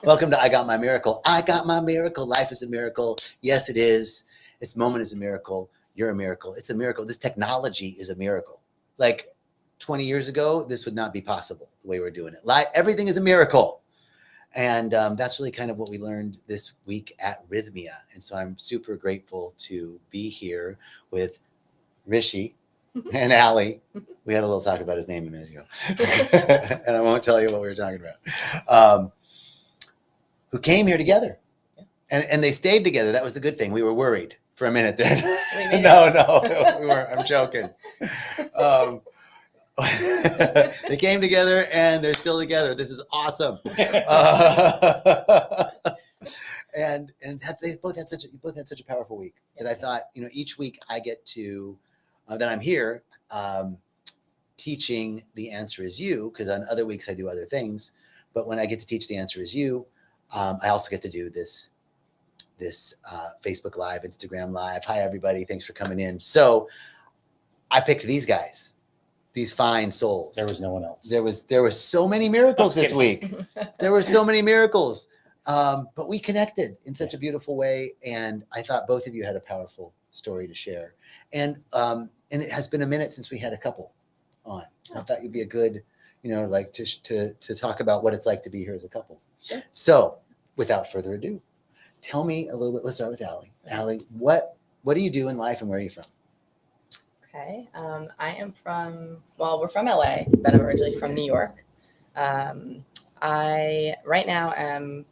Welcome to I Got My Miracle. I got my miracle. Life is a miracle. Yes, it is. This moment is a miracle. You're a miracle. It's a miracle. This technology is a miracle. Like 20 years ago, this would not be possible the way we're doing it. Everything is a miracle. And that's really kind of what we learned this week at Rythmia. And so I'm super grateful to be here with Rishi and Allie. We had a little talk about his name a minute ago. And I won't tell you what we were talking about. Who came here together. And they stayed together. That was the good thing. We were worried for a minute there. No, we weren't. I'm joking. They came together and they're still together. This is awesome. And you both had such a powerful week that I thought, each week I get to that I'm here teaching The Answer Is You, because on other weeks I do other things, but when I get to teach The Answer Is You, I also get to do this Facebook Live, Instagram Live. Hi everybody, thanks for coming in. So I picked these guys. These fine souls. There was no one else. There were so many miracles this week. There were so many miracles. But we connected in such a beautiful way. And I thought both of you had a powerful story to share. And it has been a minute since we had a couple on. I thought you'd be a good, to talk about what it's like to be here as a couple. Sure. So without further ado, tell me a little bit. Let's start with Allie. Allie, what do you do in life and where are you from? Okay. I am we're from LA, but I'm originally from New York. I right now am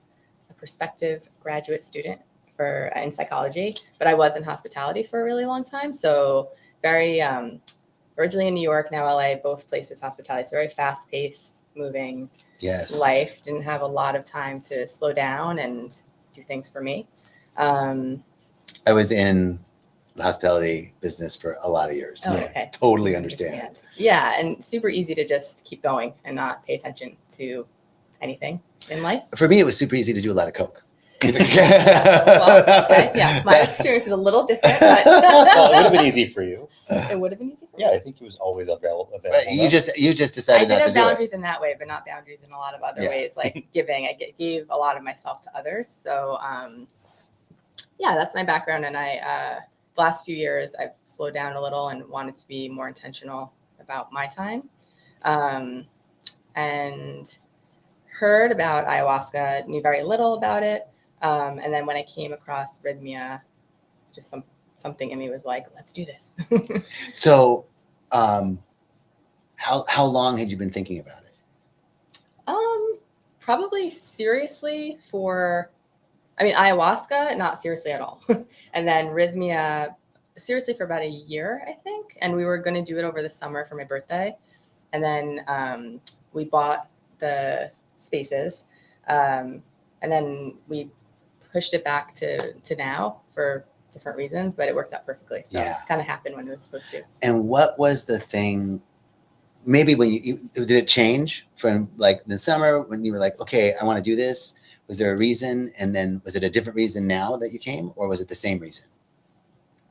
a prospective graduate student in psychology, but I was in hospitality for a really long time. So very originally in New York, now LA, both places hospitality. So very fast paced, moving life. Didn't have a lot of time to slow down and do things for me. I was in the hospitality business for a lot of years. Oh, okay. Totally understand. Yeah, and super easy to just keep going and not pay attention to anything in life. For me, it was super easy to do a lot of coke. Well, okay, yeah. My experience is a little different, but well, it would have been easy for you. It would have been easy for you. Yeah, I think he was always available. Right. You just decided not to do it. I did have boundaries in that way, but not boundaries in a lot of other ways, like giving. I gave a lot of myself to others. So, that's my background, and I. The last few years, I've slowed down a little and wanted to be more intentional about my time, and heard about ayahuasca, knew very little about it. And then when I came across Rythmia, just something in me was like, let's do this. So how long had you been thinking about it? Probably seriously ayahuasca, not seriously at all. And then Rythmia, seriously for about a year, I think. And we were going to do it over the summer for my birthday. And then we bought the spaces. And then we pushed it back to now for different reasons, but it worked out perfectly. So it kind of happened when it was supposed to. And what was the thing, maybe when did it change from like the summer when you were like, okay, I want to do this? Was there a reason? And then was it a different reason now that you came, or was it the same reason?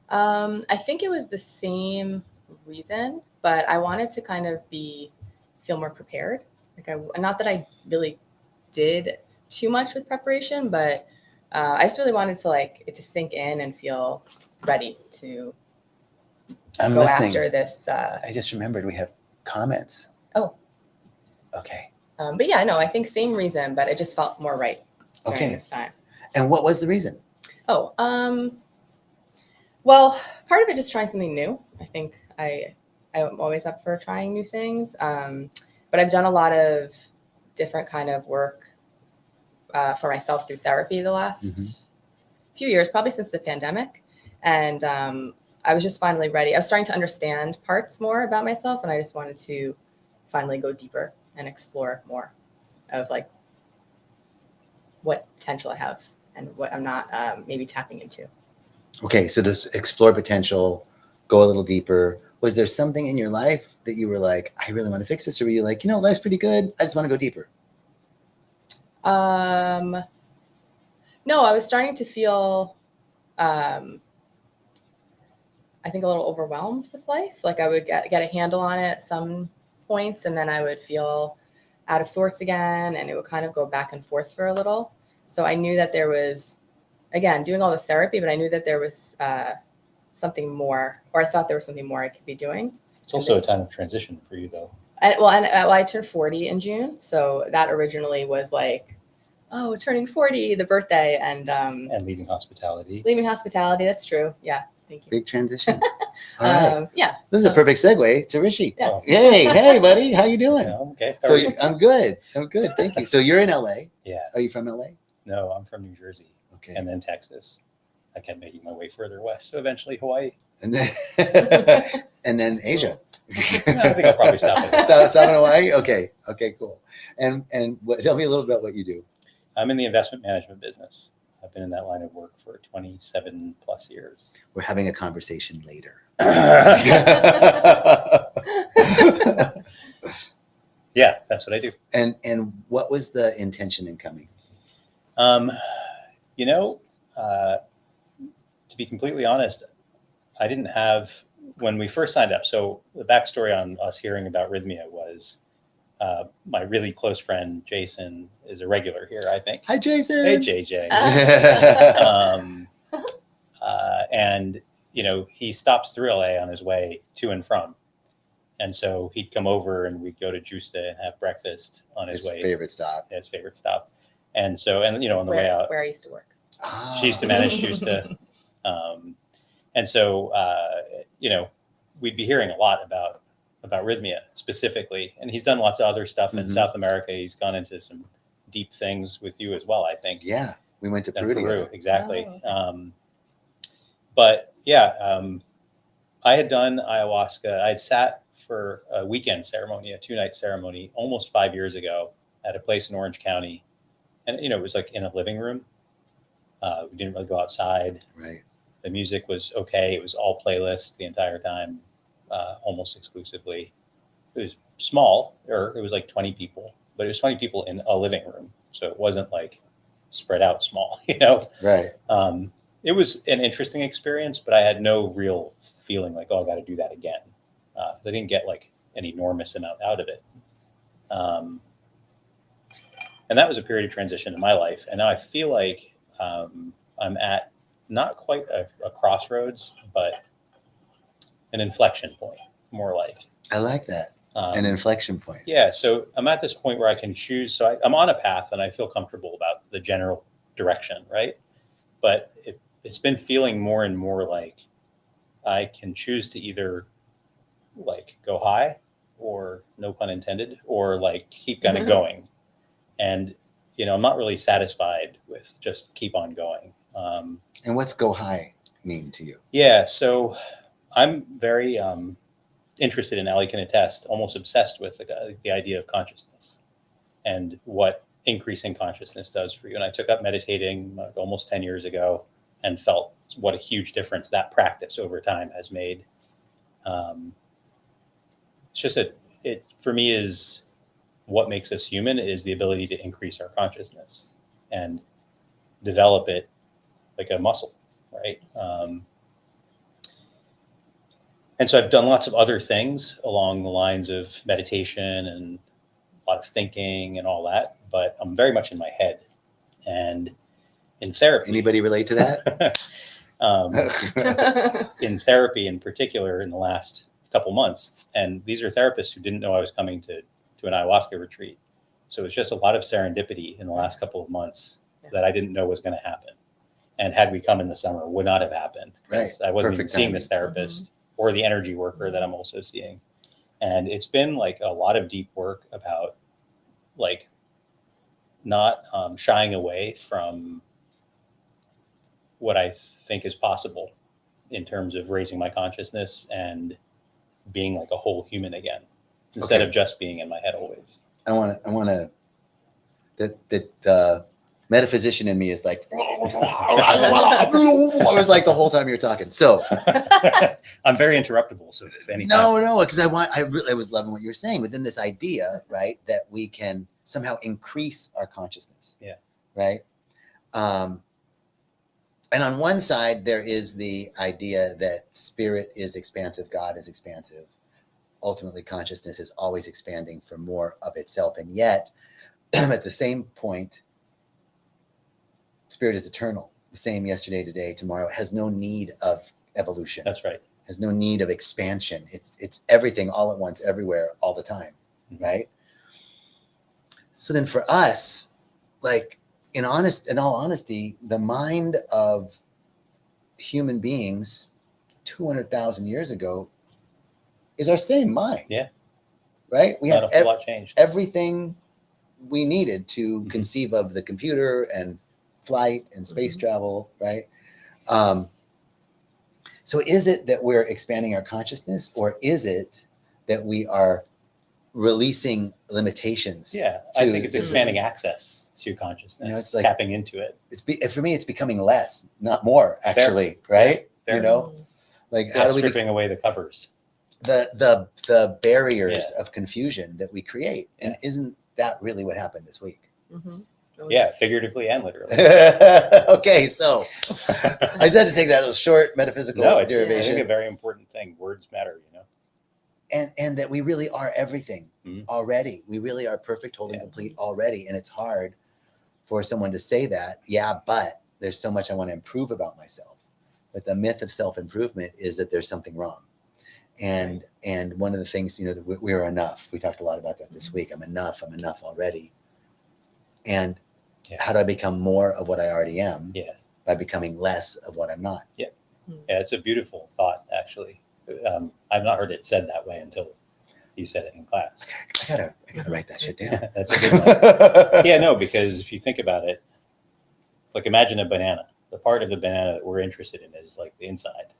I think it was the same reason, but I wanted to kind of feel more prepared. Not that I really did too much with preparation, but I just really wanted to it to sink in and feel ready to go after this. I just remembered we have comments. Oh. Okay. But yeah, no, I think same reason, but it just felt more right during this time. And what was the reason? Well, part of it just trying something new. I think I'm always up for trying new things. But I've done a lot of different kind of work for myself through therapy the last few years, probably since the pandemic. And I was just finally ready. I was starting to understand parts more about myself, and I just wanted to finally go deeper and explore more of what potential I have and what I'm not maybe tapping into. Okay, so this explore potential, go a little deeper. Was there something in your life that you were like, I really want to fix this? Or were you like, life's pretty good, I just want to go deeper? No, I was starting to feel, I think a little overwhelmed with life. Like I would get a handle on it at some points, and then I would feel out of sorts again, and it would kind of go back and forth for a little. So I knew that there was, again, doing all the therapy, but I knew that there was something more, or I thought there was something more I could be doing. It's also a time of transition for you, though. I turned 40 in June, so that originally was like, oh, turning 40, the birthday, and leaving hospitality. Leaving hospitality. That's true. Yeah, thank you. Big transition. All right. Yeah. This is a perfect segue to Rishi. Yeah. Oh, Hey, buddy, how you doing? yeah, okay. How So are you? I'm good. Thank you. So you're in LA. Yeah. Are you from LA? No, I'm from New Jersey Okay. and then Texas. I kept making my way further west, so eventually Hawaii. And then and then Asia. I think I'll probably stop at Stop in Hawaii. Okay, cool. And tell me a little about what you do. I'm in the investment management business. I've been in that line of work for 27 plus years. We're having a conversation later. Yeah, that's what I do. And what was the intention in coming? To be completely honest, I didn't have, when we first signed up, so the backstory on us hearing about Rythmia was my really close friend, Jason, is a regular here, I think. Hi, Jason. Hey, JJ. And, he stops through LA on his way to and from. And so he'd come over and we'd go to Justa and have breakfast on his way. His favorite stop. His favorite stop. And so, on the way out. Where I used to work. She used to manage Justa. And so, we'd be hearing a lot about Rythmia specifically. And he's done lots of other stuff in South America. He's gone into some deep things with you as well, I think. Yeah, we went to Peru together. Exactly. Oh. I had done ayahuasca. I had sat for a weekend ceremony, a 2-night ceremony, almost 5 years ago at a place in Orange County. And, it was like in a living room. We didn't really go outside. Right. The music was okay. It was all playlist the entire time, almost exclusively. It was small, or it was like 20 people, but it was 20 people in a living room. So it wasn't like spread out small, Right. It was an interesting experience, but I had no real feeling like, oh, I got to do that again. I didn't get like an enormous amount out of it. And that was a period of transition in my life. And now I feel like I'm at not quite a crossroads, but an inflection point, more like. I like that. An inflection point. Yeah. So I'm at this point where I can choose. So I'm on a path and I feel comfortable about the general direction, right? But it's been feeling more and more like I can choose to either like go high, or no pun intended, or like keep kind of going. And, I'm not really satisfied with just keep on going. And what's go high mean to you? Yeah. So I'm very interested in, Ali can attest, almost obsessed with the idea of consciousness and what increasing consciousness does for you. And I took up meditating almost 10 years ago and felt what a huge difference that practice over time has made. It's just it for me is what makes us human is the ability to increase our consciousness and develop it like a muscle, right? And so I've done lots of other things along the lines of meditation and a lot of thinking and all that, but I'm very much in my head. And in therapy, Anybody relate to that? in therapy in particular in the last couple months, and these are therapists who didn't know I was coming to an ayahuasca retreat. So it's just a lot of serendipity in the last couple of months that I didn't know was going to happen. And had we come in the summer, would not have happened. Right. I wasn't even Perfect seeing timing. this therapist or the energy worker that I'm also seeing. And it's been like a lot of deep work about like not shying away from what I think is possible in terms of raising my consciousness and being like a whole human again, instead of just being in my head always. I want to, the metaphysician in me is like, I was like the whole time you're talking. So I'm very interruptible. So if anytime. no, because I was loving what you were saying within this idea, right? That we can somehow increase our consciousness. Yeah. Right. And on one side, there is the idea that spirit is expansive, God is expansive. ultimately consciousness is always expanding for more of itself. And yet, at the same point, spirit is eternal, the same yesterday, today, tomorrow. It has no need of evolution. That's right. Has no need of expansion. It's everything all at once, everywhere, all the time, right? So then for us, like in all honesty, the mind of human beings 200,000 years ago is our same mind. Yeah. Right? We Not have a lot changed. everything we needed to conceive of the computer and flight and space travel, right? So is it that we're expanding our consciousness, or is it that we are releasing limitations? Yeah, I think it's expanding access to consciousness, it's like tapping into it. For me, it's becoming less, not more, actually, right? Fair. You know, like how do we stripping away the covers, the barriers of confusion that we create? And isn't that really what happened this week? Yeah, figuratively and literally. Okay, so I just had to take that little short metaphysical derivation. I think a very important thing. Words matter, you know. And that we really are everything already. We really are perfect, whole, and complete already. And it's hard for someone to say that. Yeah, but there's so much I want to improve about myself. But the myth of self-improvement is that there's something wrong. And one of the things, you know, that we are enough. We talked a lot about that this week. I'm enough already. And how do I become more of what I already am? Yeah. By becoming less of what I'm not. Yeah. Yeah, it's a beautiful thought, actually. I've not heard it said that way until you said it in class. I gotta write that shit down. That's a good one. Yeah, no, because if you think about it, like imagine a banana. The part of the banana that we're interested in is like the inside,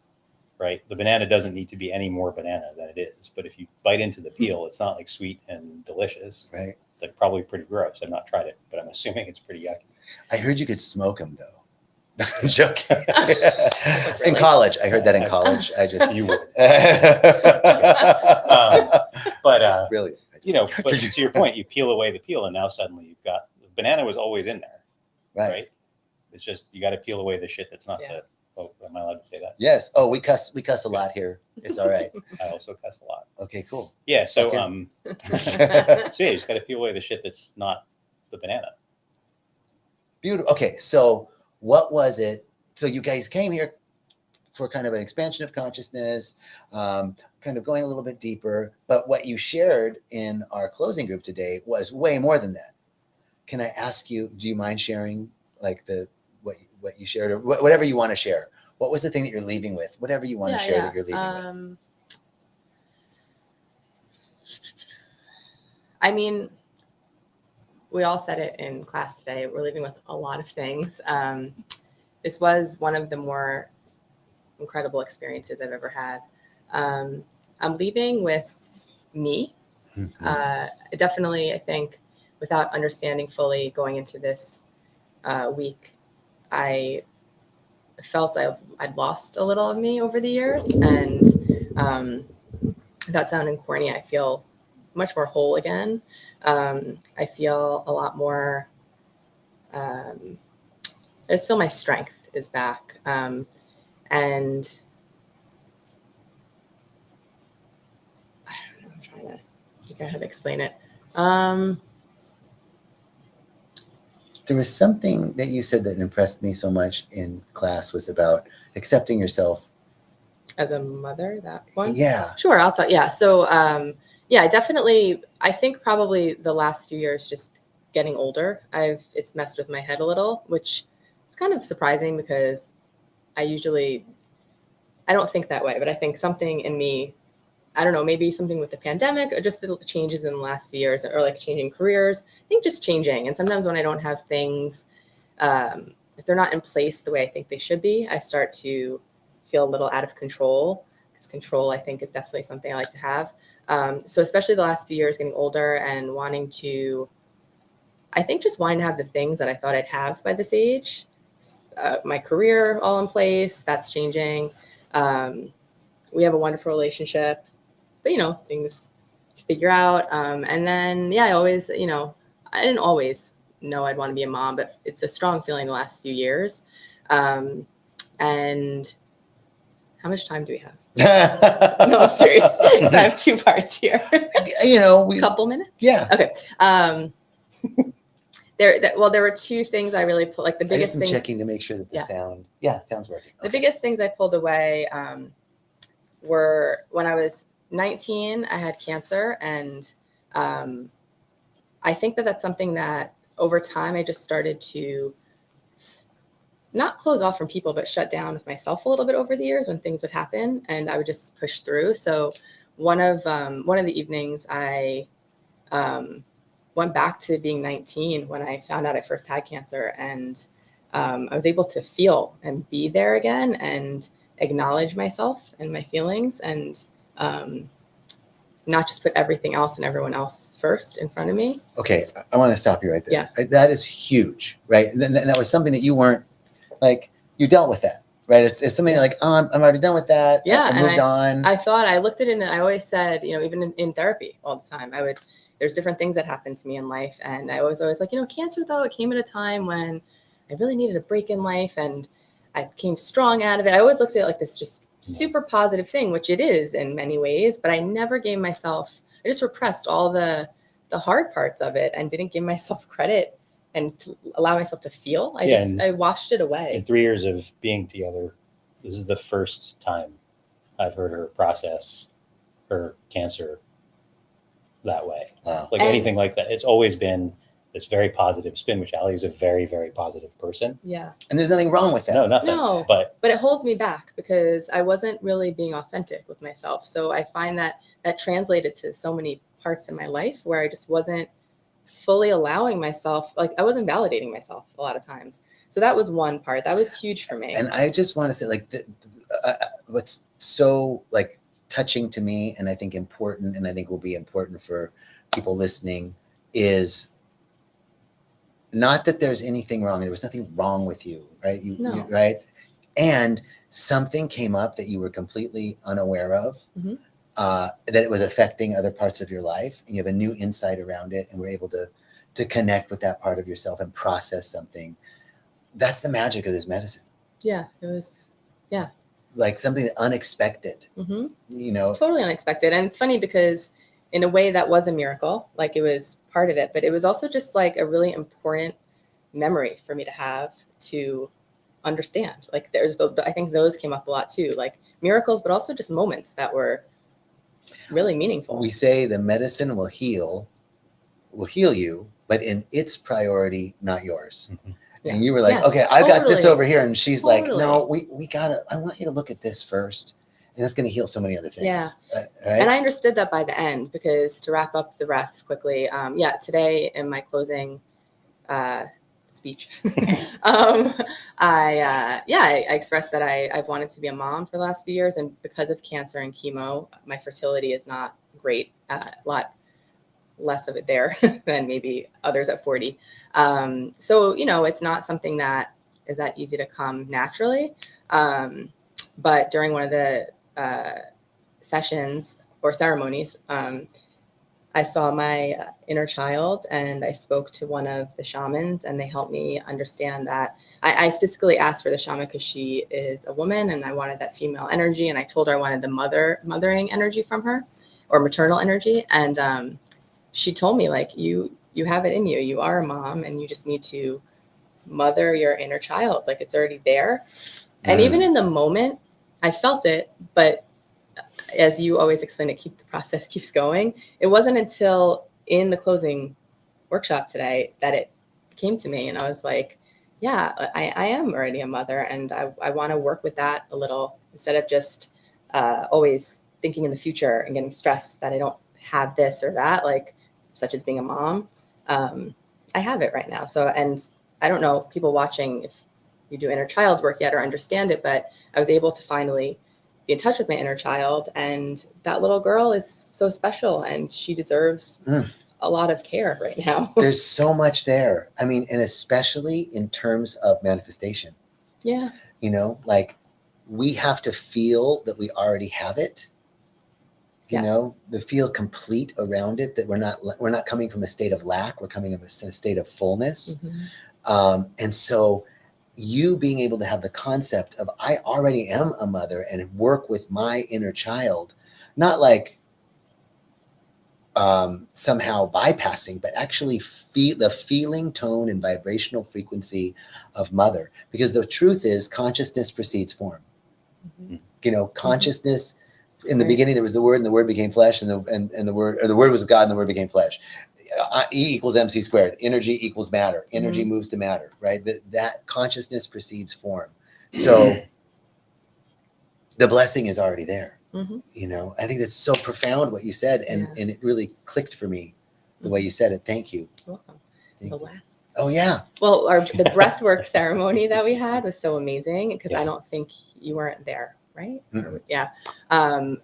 right? The banana doesn't need to be any more banana than it is. But if you bite into the peel, it's not like sweet and delicious. Right. It's like probably pretty gross. I've not tried it, but I'm assuming it's pretty yucky. I heard you could smoke them though. I'm joking. In college, I heard that in college. You would. But really, you know, but to your point, you peel away the peel, and now suddenly you've got the banana was always in there, right? It's just you got to peel away the shit that's not the. Oh, am I allowed to say that? Yes. Oh, we cuss a lot here. It's all right. I also cuss a lot. Okay, cool. Yeah. So so yeah, you just got to peel away the shit that's not the banana. Beautiful. Okay, so what was it? So you guys came here for kind of an expansion of consciousness, kind of going a little bit deeper. But what you shared in our closing group today was way more than that. Can I ask you? Do you mind sharing like what you shared, or whatever you want to share? What was the thing that you're leaving with? Whatever you want to share that you're leaving with. I mean, we all said it in class today. We're leaving with a lot of things. This was one of the more incredible experiences I've ever had. I'm leaving with me. Definitely, I think, without understanding fully going into this week, I felt I'd lost a little of me over the years. And without sounding corny, I feel much more whole again. I feel a lot more, I just feel my strength is back. And I don't know, I'm trying to figure out how to explain it. There was something that you said that impressed me so much in class was about accepting yourself as a mother, that one? Yeah. Sure, I'll talk. Yeah. So, yeah, definitely. I think probably the last few years, just getting older, it's messed with my head a little, which is kind of surprising because I don't think that way, but I think something in me, I don't know, maybe something with the pandemic or just the changes in the last few years, or like changing careers. I think just changing. And sometimes when I don't have things, if they're not in place the way I think they should be, I start to feel a little out of control, because control, I think, is definitely something I like to have. So especially the last few years, getting older and wanting to have the things that I thought I'd have by this age. My career all in place, that's changing. We have a wonderful relationship, but things to figure out. And then, I always, I didn't always know I'd want to be a mom, but it's a strong feeling the last few years. And How much time do we have? No, I'm serious. 'Cause I have two parts here. You know, we, Couple minutes. yeah. Okay. There were two things I really put, like the I biggest just am things. checking to make sure that the sound's working. The biggest things I pulled away were when I was 19, I had cancer. And I think that that's something that over time I just started to not close off from people, but shut down with myself a little bit over the years when things would happen and I would just push through. So one of the evenings I went back to being 19 when I found out I first had cancer, and I was able to feel and be there again and acknowledge myself and my feelings, and not just put everything else and everyone else first in front of me. Okay, I want to stop you right there. Yeah. That is huge, right? And that was something that you weren't, like, you dealt with that, right? It's something like, oh, I'm already done with that. Yeah, I moved on. I looked at it, and I always said, even in therapy all the time, there's different things that happened to me in life. And I was always like, cancer, though, it came at a time when I really needed a break in life and I became strong out of it. I always looked at it like this just super positive thing, which it is in many ways, but I never gave myself, I just repressed all the hard parts of it and didn't give myself credit and to allow myself to feel. I washed it away. In 3 years of being together, this is the first time I've heard her process her cancer that way. Wow. Like anything like that. It's always been this very positive spin, which Ali is a very, very positive person. Yeah. And there's nothing wrong with that. No, nothing. No, but it holds me back because I wasn't really being authentic with myself. So I find that translated to so many parts in my life where I just wasn't fully allowing myself, like I wasn't validating myself a lot of times. So that was one part that was huge for me. And I just want to say, like, what's so like touching to me, and I think important, and I think will be important for people listening, is not that there's anything wrong. There was nothing wrong with you, right? No. Right? And something came up that you were completely unaware of, Mhm. that it was affecting other parts of your life, and you have a new insight around it, and we're able to connect with that part of yourself and process something. That's the magic of this medicine. Yeah, it was, like something unexpected, totally unexpected. And it's funny because in a way that was a miracle, like it was part of it, but it was also just like a really important memory for me to have to understand. Like I think those came up a lot too, like miracles, but also just moments that were really meaningful. We say the medicine will heal you, but in its priority, not yours. mm-hmm. And you were like, Yes, okay, I've got this totally. over here. And she's like, Totally. no, we gotta, I want you to look at this first. And that's going to heal so many other things. Yeah. Right? And I understood that by the end, because to wrap up the rest quickly, today in my closing speech, I expressed that I've wanted to be a mom for the last few years. And because of cancer and chemo, my fertility is not great, a lot less of it there than maybe others at 40. So, it's not something that is that easy to come naturally. But during one of the sessions or ceremonies, I saw my inner child, and I spoke to one of the shamans, and they helped me understand that. I specifically asked for the shaman because she is a woman, and I wanted that female energy, and I told her I wanted the mothering energy from her, or maternal energy. And she told me, like, you have it in you. You are a mom, and you just need to mother your inner child. Like, it's already there. And even in the moment, I felt it, but as you always explain it, the process keeps going. It wasn't until in the closing workshop today that it came to me, and I was like, yeah, I am already a mother, and I want to work with that a little instead of just always thinking in the future and getting stressed that I don't have this or that, like such as being a mom. I have it right now. So, and I don't know, people watching, if you do inner child work yet or understand it, but I was able to finally be in touch with my inner child, and that little girl is so special, and she deserves a lot of care right now. There's so much there. I mean, and especially in terms of manifestation. Yeah. Like, we have to feel that we already have it. To feel complete around it, that we're not coming from a state of lack, we're coming from a state of fullness. Mm-hmm. And so you being able to have the concept of I already am a mother and work with my inner child, not like somehow bypassing, but actually feel the feeling, tone, and vibrational frequency of mother. Because the truth is, consciousness precedes form. Mhm. You know, consciousness. In the Right. beginning, there was the Word, and the Word became flesh, and the Word, or the Word was God, and the Word became flesh. E equals MC squared. Energy equals matter. Energy moves to matter. Right. That consciousness precedes form. So the blessing is already there. Mhm. You know, I think that's so profound what you said, and Yeah. it really clicked for me the way you said it. Thank you. You're welcome. Thank The you. last. Oh yeah. Well, the breathwork ceremony that we had was so amazing because Yeah. I don't think you weren't there, right? Mm-mm. Yeah.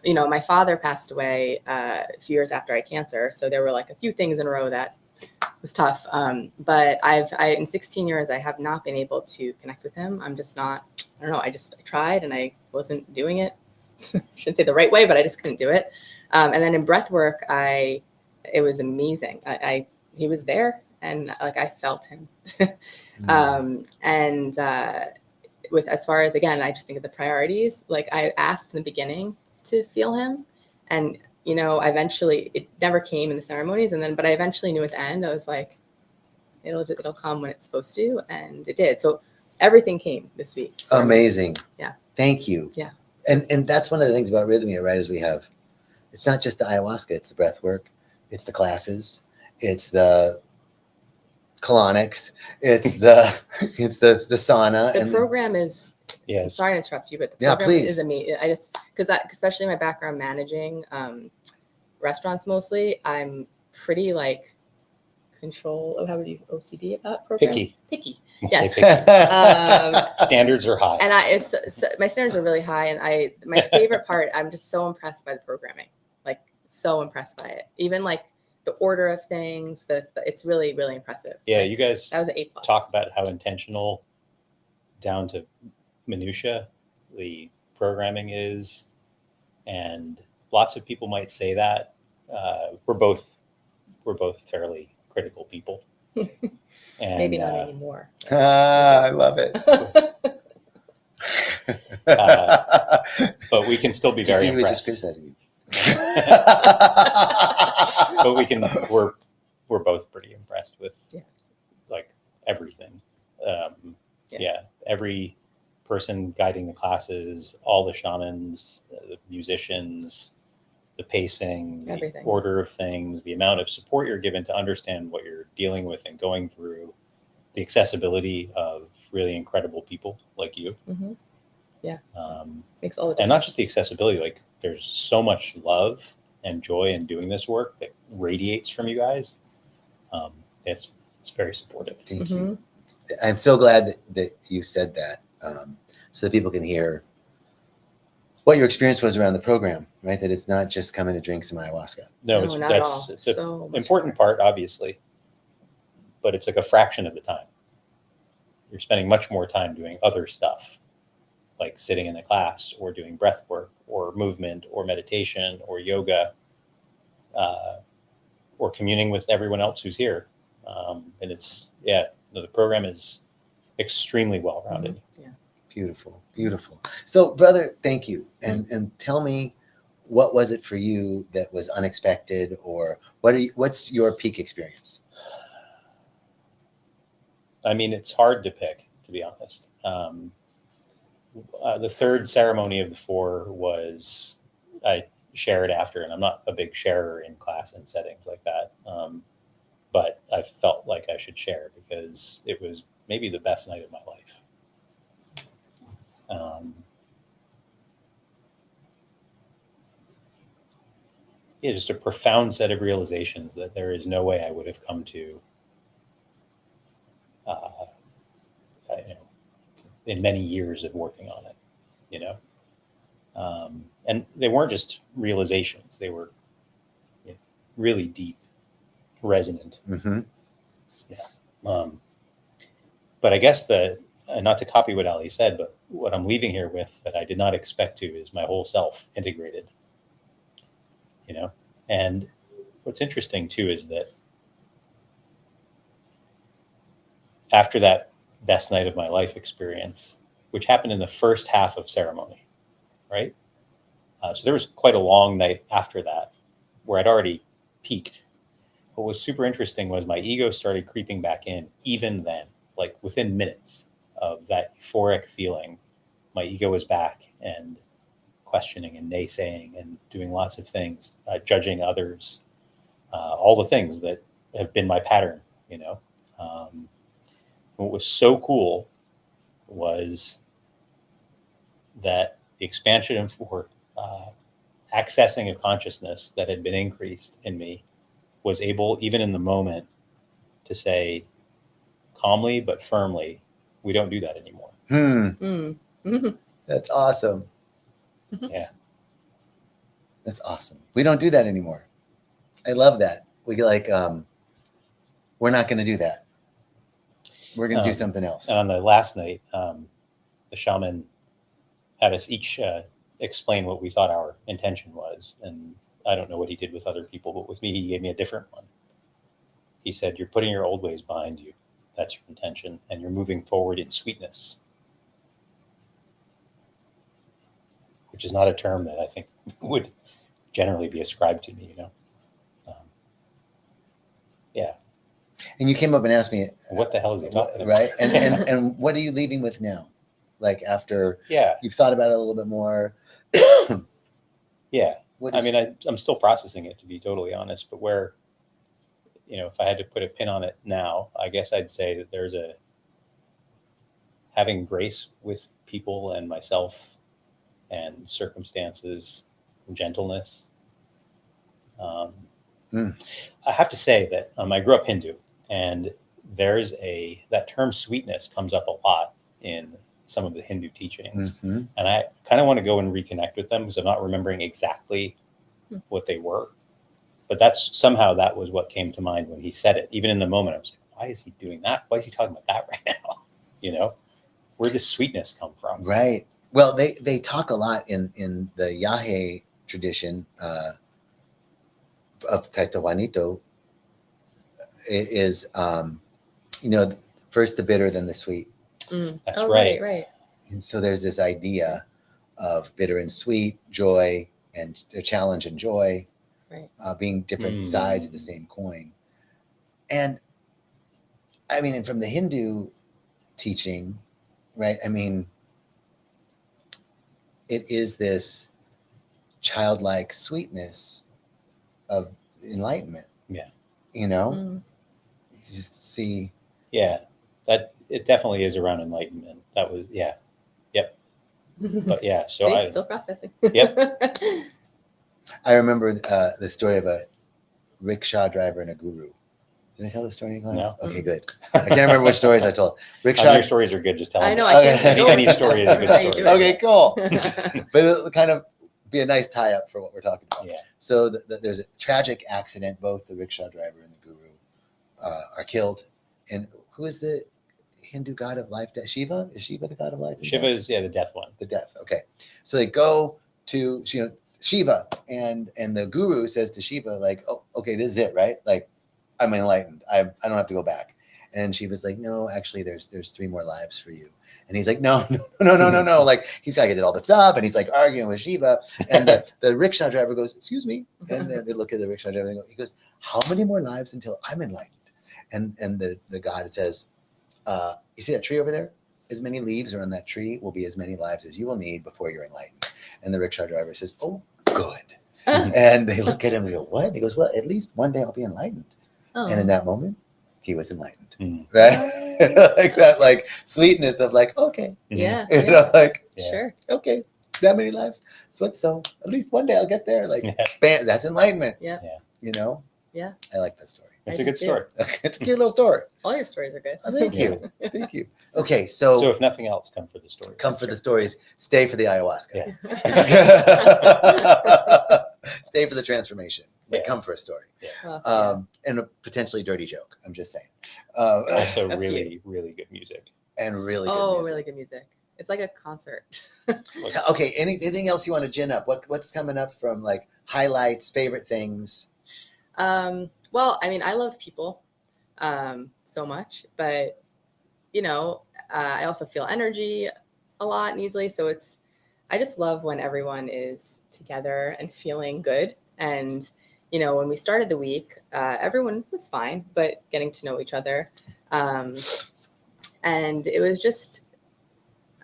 You know, my father passed away a few years after I had cancer, so there were like a few things in a row that was tough. But in 16 years, I have not been able to connect with him. I'm just not. I don't know. I tried and I wasn't doing it. Shouldn't say the right way, but I just couldn't do it. And then in breathwork, it was amazing. He was there, and like I felt him. And with as far as again, I just think of the priorities. Like I asked in the beginning to feel him, and you know, eventually it never came in the ceremonies, and then but I eventually knew at the end. I was like, it'll come when it's supposed to, and it did. So everything came this week. Amazing. Yeah. Thank you. Yeah. And that's one of the things about Rythmia, right? Is we have, it's not just the ayahuasca, it's the breath work, it's the classes, it's the colonics, it's the sauna. The and program is. Yeah. I'm sorry to interrupt you, but the Yeah, program please. is amazing. I just because especially my background managing restaurants mostly, I'm pretty like control. How would you OCD about program? Picky. We'll Yes. say picky. Standards are high. And my standards are really high, and my favorite part, I'm just so impressed by the programming, like so impressed by it. Even like the order of things, it's really really impressive. Yeah, like, you guys that was an A+. talk about how intentional, down to minutia, the programming is, and lots of people might say that. We're both fairly critical people. And, Maybe not anymore. I love it. But we can still be very he was just impressed. criticizing you. But we're both pretty impressed with like everything. Every person guiding the classes, all the shamans, the musicians, the pacing, Everything. the order of things, the amount of support you're given to understand what you're dealing with and going through, the accessibility of really incredible people like you. Mm-hmm. Yeah. Makes all the difference. And not just the accessibility, like there's so much love and joy in doing this work that radiates from you guys. It's very supportive. Thank you. I'm so glad that you said that, so that people can hear what your experience was around the program, right? That it's not just coming to drink some ayahuasca. No, it's an important part, obviously, but it's like a fraction of the time. You're spending much more time doing other stuff, like sitting in a class or doing breath work or movement or meditation or yoga, or communing with everyone else who's here. And the program is extremely well-rounded. Mm-hmm. Yeah. Beautiful, beautiful. So, brother, thank you. And tell me, what was it for you that was unexpected, or what's your peak experience? I mean, it's hard to pick, to be honest. The third ceremony of the 4 was, I shared after, and I'm not a big sharer in class and settings like that. But I felt like I should share because it was maybe the best night of my life. Just a profound set of realizations that there is no way I would have come to in many years of working on it, and they weren't just realizations. They were really deep, resonant. Mm-hmm. But I guess not to copy what Ali said, but what I'm leaving here with that I did not expect to is my whole self integrated, and what's interesting too is that after that best night of my life experience, which happened in the first half of ceremony, right? So there was quite a long night after that where I'd already peaked. What was super interesting was my ego started creeping back in even then, like within minutes of that euphoric feeling. My ego was back and questioning and naysaying and doing lots of things, judging others, all the things that have been my pattern, you know. What was so cool was that the expansion of accessing a consciousness that had been increased in me was able, even in the moment, to say calmly but firmly, we don't do that anymore. That's awesome. Yeah. That's awesome. We don't do that anymore. I love that. We like, we're not going to do that. We're going to do something else. And on the last night, the shaman had us each explain what we thought our intention was. And I don't know what he did with other people, but with me, he gave me a different one. He said, you're putting your old ways behind you. That's your intention. And you're moving forward in sweetness, which is not a term that I think would generally be ascribed to me, you know? Yeah. And you came up and asked me, What the hell is he talking about? right? And what are you leaving with now? Like after you've thought about it a little bit more. Yeah. What I is, mean, I'm still processing it, to be totally honest, but where, you know, if I had to put a pin on it now, I guess I'd say that there's having grace with people and myself and circumstances, and gentleness. I have to say that I grew up Hindu, and there's that term sweetness comes up a lot in some of the Hindu teachings. And I kind of want to go and reconnect with them because I'm not remembering exactly what they were. But that was what came to mind when he said it. Even in the moment, I was like, why is he doing that? Why is he talking about that right now? You know, where does sweetness come from? Right. Well, they talk a lot in the Yahe tradition of Taitawanito. It is, first the bitter, then the sweet. That's right. Right. And so there's this idea of bitter and sweet, joy and challenge and joy, right, being different sides of the same coin. And I mean, and from the Hindu teaching, right? I mean, it is this childlike sweetness of enlightenment. Yeah. You know, just see. Yeah, that it definitely is around enlightenment. That was, yeah. Yep. But yeah, so See, still processing. Yep. I remember the story of a rickshaw driver and a guru. Did I tell the story in class? No. Okay, good. I can't remember which stories I told. Rickshaw. Your stories are good. Just tell them. I know. I can't. Any story is a good story. Okay, cool. But it'll kind of be a nice tie-up for what we're talking about. Yeah. So there's a tragic accident. Both the rickshaw driver and the guru are killed. And who is the Hindu god of life? Shiva? Is Shiva the god of life? Shiva is the death one. The death. Okay. So they go to Shiva, and the guru says to Shiva, like, oh, okay, this is it, right? Like, I'm enlightened. I don't have to go back. And Shiva's like, no, actually, there's 3 more lives for you. And he's like, no. Like, he's got to get all the stuff. And he's like arguing with Shiva. And the rickshaw driver goes, excuse me. And they look at the rickshaw driver and he goes, how many more lives until I'm enlightened? And the god says, you see that tree over there? As many leaves are on that tree will be as many lives as you will need before you're enlightened. And the rickshaw driver says, oh, good. And they look at him and go, what? And he goes, well, at least one day I'll be enlightened. Oh. And in that moment, he was enlightened, right? Like that, like sweetness of like, okay, yeah, like, sure, okay, that many lives. So at least one day I'll get there. Like, bam, that's enlightenment. Yeah, Yeah, I like that story. It's a good story. It's a cute little story. All your stories are good. Oh, thank you, thank you. Okay, so if nothing else, come for the stories. Come for the stories. Stay for the ayahuasca. Yeah. Stay for the transformation. But come for a story. Yeah. And a potentially dirty joke. I'm just saying. Also, really, really good music. And really good music. Really good music. It's like a concert. Okay, anything else you want to gin up? What's coming up from like highlights, favorite things? Well, I mean, I love people so much, but I also feel energy a lot and easily. So I just love when everyone is together and feeling good. And, when we started the week, everyone was fine, but getting to know each other. And it was just,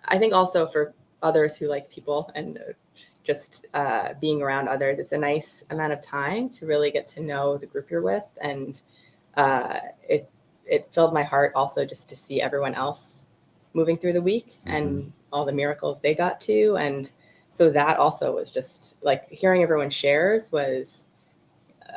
I think also for others who like people and just being around others, it's a nice amount of time to really get to know the group you're with. And it filled my heart also just to see everyone else moving through the week and all the miracles they got to. And so that also was just like hearing everyone shares was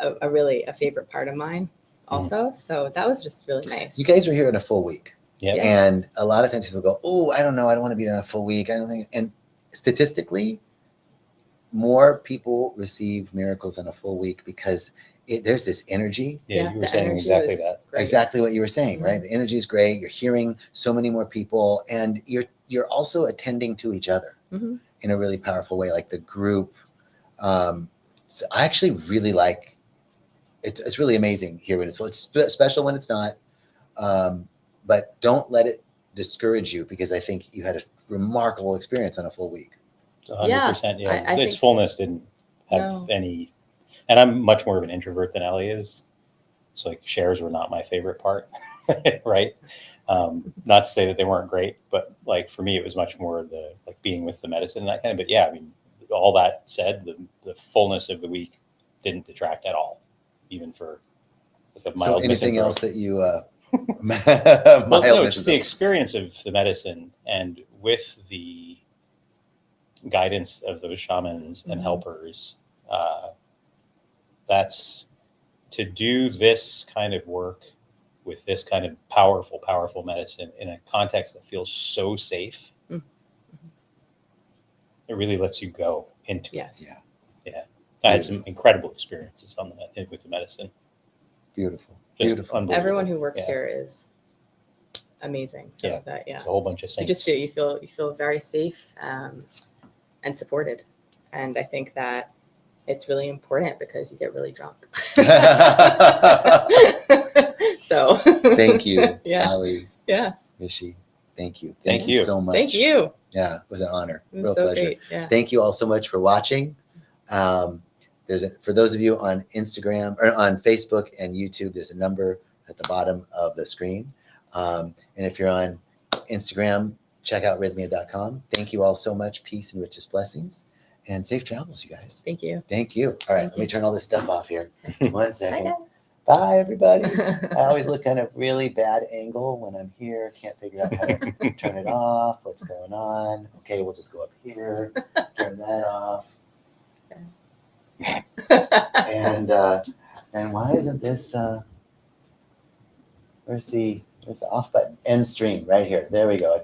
a favorite part of mine also. So that was just really nice. You guys were here in a full week. Yeah. And a lot of times people go, oh, I don't know. I don't want to be there in a full week. I don't think. And statistically, more people receive miracles in a full week because there's this energy. Yeah, you were the saying energy exactly was that. great. Exactly what you were saying, Mm-hmm. right? The energy is great. You're hearing so many more people, and you're also attending to each other in a really powerful way. Like the group, so I actually really like. It's really amazing here when it's full. It's special when it's not, but don't let it discourage you because I think you had a remarkable experience on a full week. 100%. Yeah, I its think fullness didn't have any, and I'm much more of an introvert than Ellie is. So like shares were not my favorite part, right? Not to say that they weren't great, but like for me, it was much more the like being with the medicine and that kind of. But yeah, I mean, all that said, the fullness of the week didn't detract at all, even for the mild. So anything else that you well, no, just the experience of the medicine and with the guidance of those shamans and helpers. That's to do this kind of work with this kind of powerful medicine in a context that feels so safe. It really lets you go into it. Yeah. I had some incredible experiences with the medicine. Beautiful. Just Beautiful. Everyone who works here is amazing. So it's a whole bunch of saints. You feel very safe and supported. And I think that it's really important because you get really drunk. So thank you, Yeah. Ali. Yeah. Rishi. Thank you. Thank you so much. Thank you. Yeah, it was an honor. It was Real so pleasure. great. Yeah. Thank you all so much for watching. For those of you on Instagram or on Facebook and YouTube, there's a number at the bottom of the screen. And if you're on Instagram, check out rythmia.com. Thank you all so much. Peace and richest blessings and safe travels, you guys. Thank you. Thank you. All right, let me turn all this stuff off here. 1 second. Bye, Bye, everybody. I always look kind of really bad angle when I'm here. Can't figure out how to turn it off. What's going on? Okay, we'll just go up here. Turn that off. And why isn't this? Where's the off button? End stream right here. There we go.